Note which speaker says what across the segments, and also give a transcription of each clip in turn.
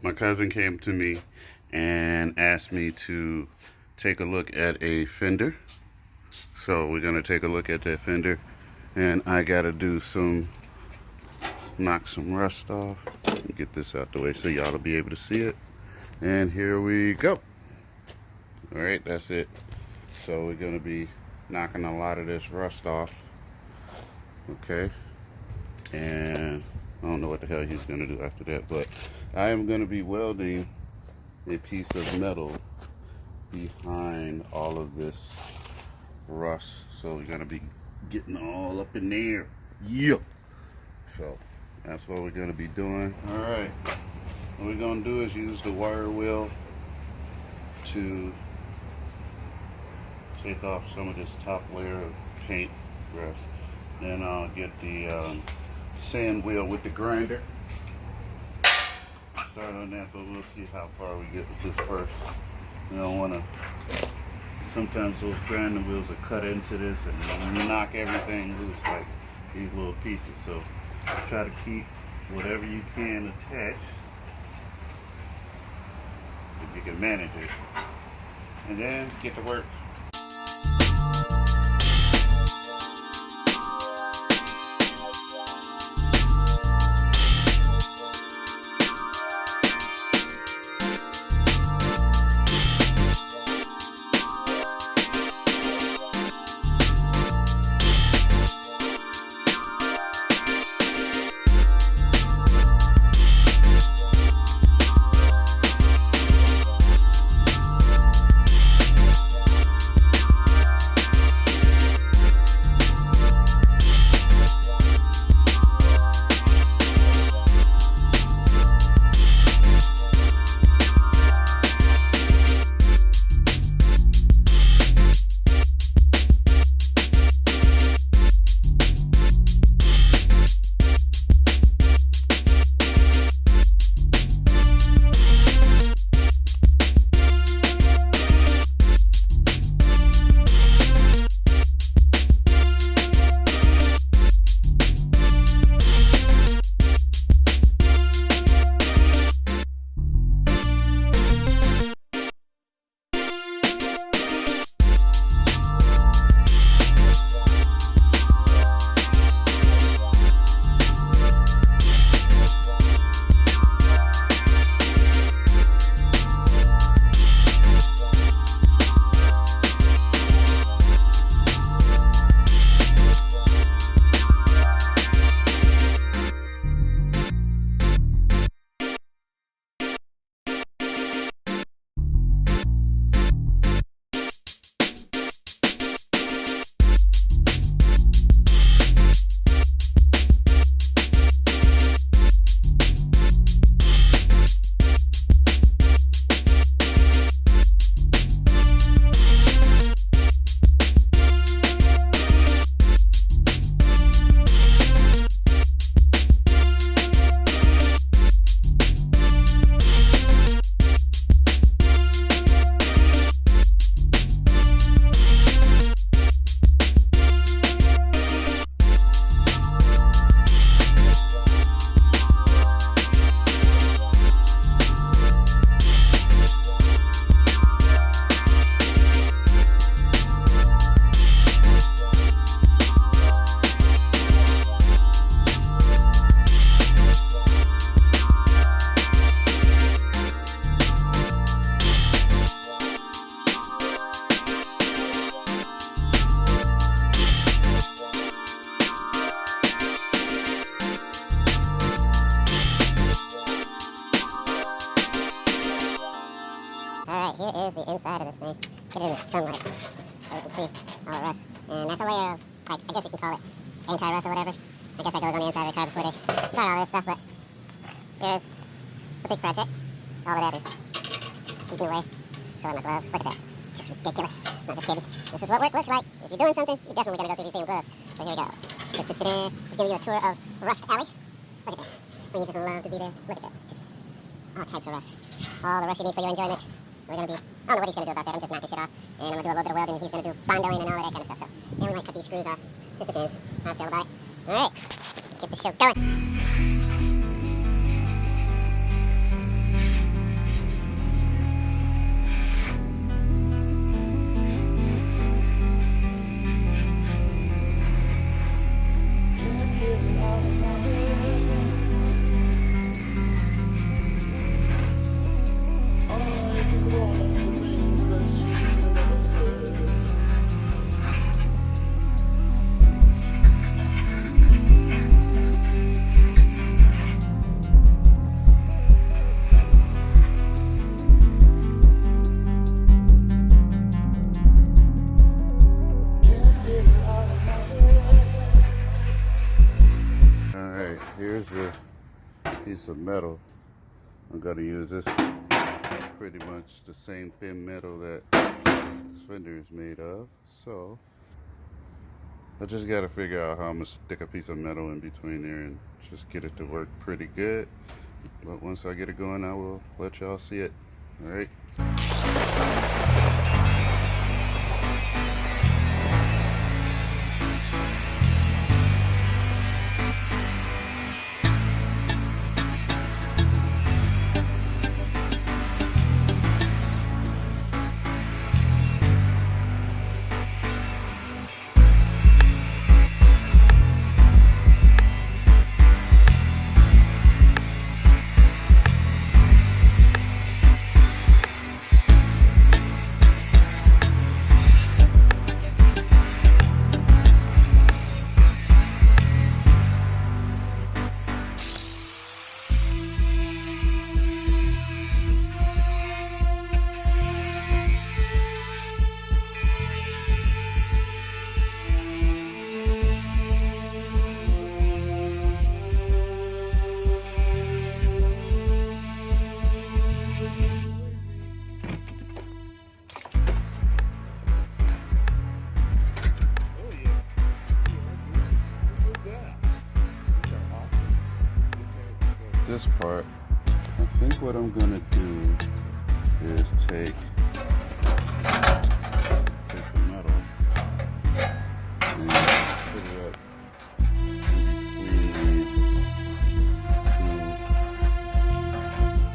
Speaker 1: My cousin came to me and asked me to take a look at a fender. So we're gonna take a look at that fender, and I gotta do knock some rust off. Get this out the way so y'all will be able to see it. And here we go. All right, that's it. So we're gonna be knocking a lot of this rust off. Okay. And I don't know what the hell he's gonna do after that, but I am gonna be welding a piece of metal behind all of this rust. So we're gonna be getting all up in there. Yeah. So that's what we're gonna be doing. All right. What we're gonna do is use the wire wheel to take off some of this top layer of paint rust. Then I'll get the sand wheel with the grinder. Start on that, but we'll see how far we get with this first. We don't want to. Sometimes those grinding wheels will cut into this and knock everything loose, like these little pieces. So try to keep whatever you can attached if you can manage it, and then get to work.
Speaker 2: Alright, here is the inside of this thing. Get it in the sunlight so you can see all the rust. And that's a layer of, like, I guess you can call it anti-rust or whatever. I guess that goes on the inside of the car before they start all this stuff, but there's a big project. All of that is eating away. So are my gloves. Look at that. Just ridiculous. Not just kidding. This is what work looks like. If you're doing something, you're definitely going to go through these things with gloves. So here we go. Just giving you a tour of Rust Alley. Look at that. When you just love to be there. Look at that. Just all types of rust. All the rust you need for your enjoyment. We're going to be, I don't know what he's going to do about that. I'm just knocking shit off. And I'm going to do a little bit of welding. He's going to do bondoing and all of that kind of stuff. So, and we might cut these screws off. Just depends how I feel about it. Alright. Let's get this show going.
Speaker 1: Alright, here's the piece of metal. I'm going to use this, pretty much the same thin metal that this fender is made of. So I just got to figure out how I'm going to stick a piece of metal in between there and just get it to work pretty good. But once I get it going, I will let y'all see it. Alright. This part, I think what I'm gonna do is take the metal and put it up in between these two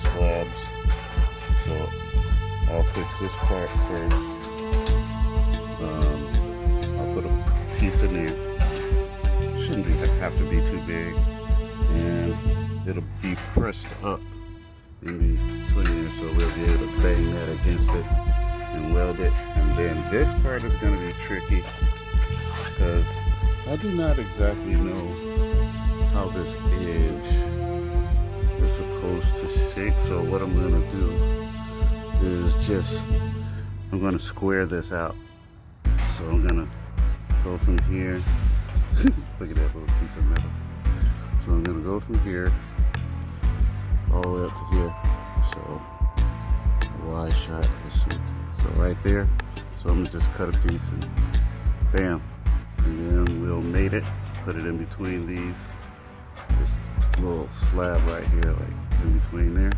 Speaker 1: slabs. So I'll fix this part first. I'll put a piece in there. Shouldn't have to be too big, and it'll be pressed up in between there, so we'll be able to bang that against it and weld it. And then this part is going to be tricky because I do not exactly know how this edge is supposed to shape. So what I'm going to do is I'm going to square this out. So I'm going to go from here. Look at that little piece of metal. So I'm going to go from here all the way up to here. So a wide shot, let's see. So right there. So I'm going to just cut a piece and bam. And then we'll mate it, put it in between these. This little slab right here, like in between there.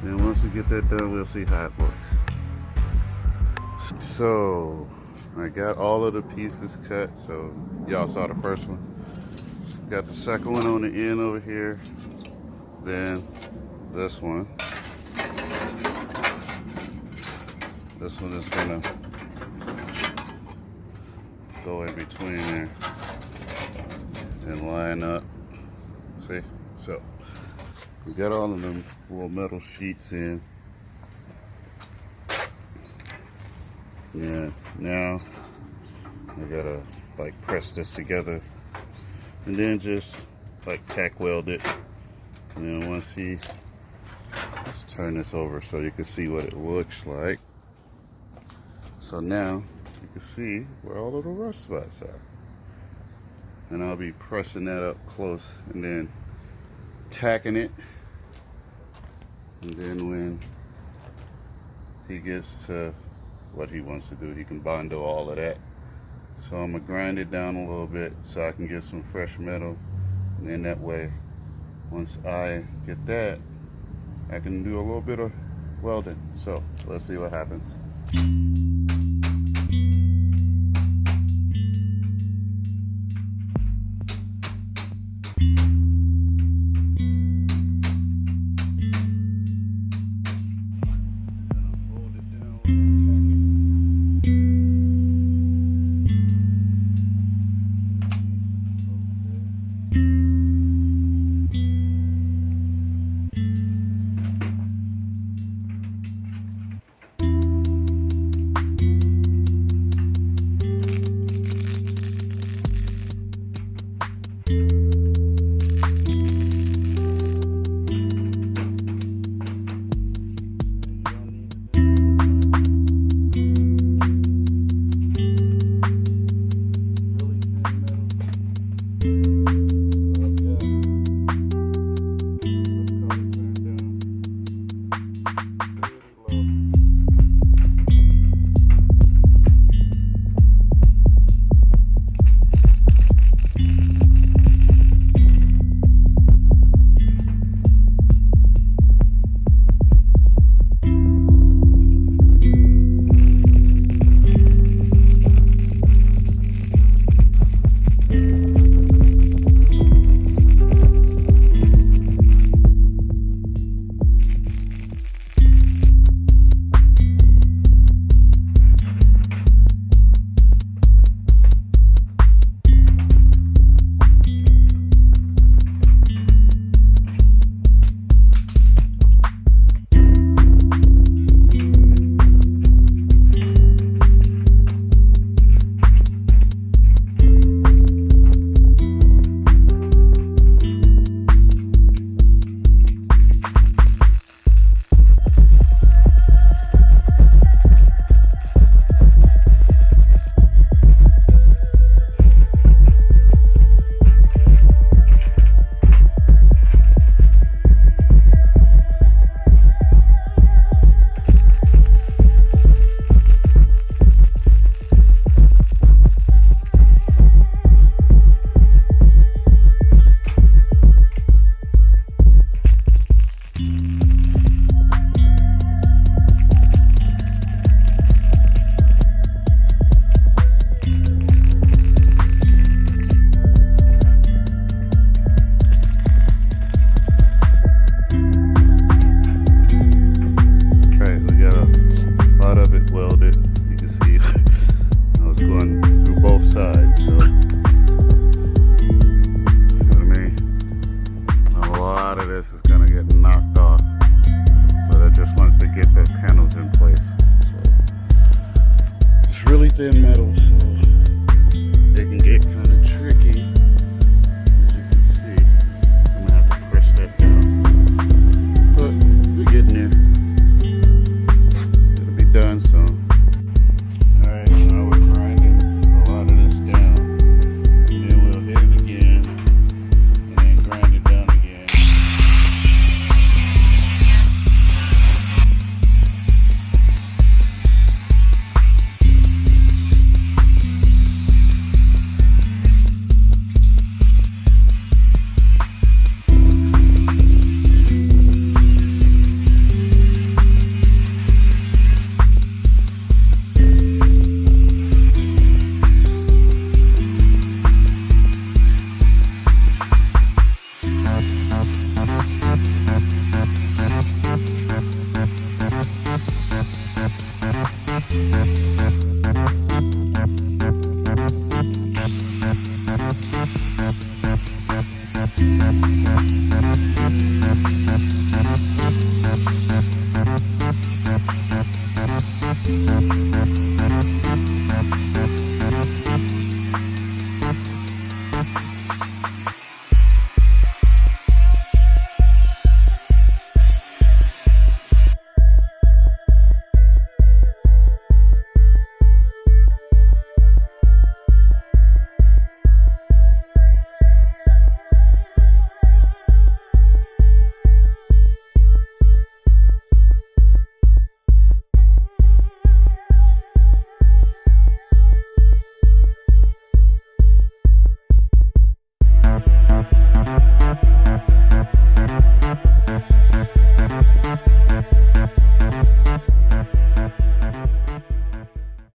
Speaker 1: And once we get that done, we'll see how it works. So I got all of the pieces cut. So y'all saw the first one. Got the second one on the end over here. Then this one. This one is gonna go in between there and line up. See? So we got all of them little metal sheets in. Yeah, now I gotta like press this together and then just like tack weld it. And then let's turn this over so you can see what it looks like. So now you can see where all of the rust spots are. And I'll be pressing that up close and then tacking it. And then when he gets to what he wants to do, he can bundle all of that. So I'm gonna grind it down a little bit so I can get some fresh metal, and then that way, once I get that, I can do a little bit of welding. So let's see what happens.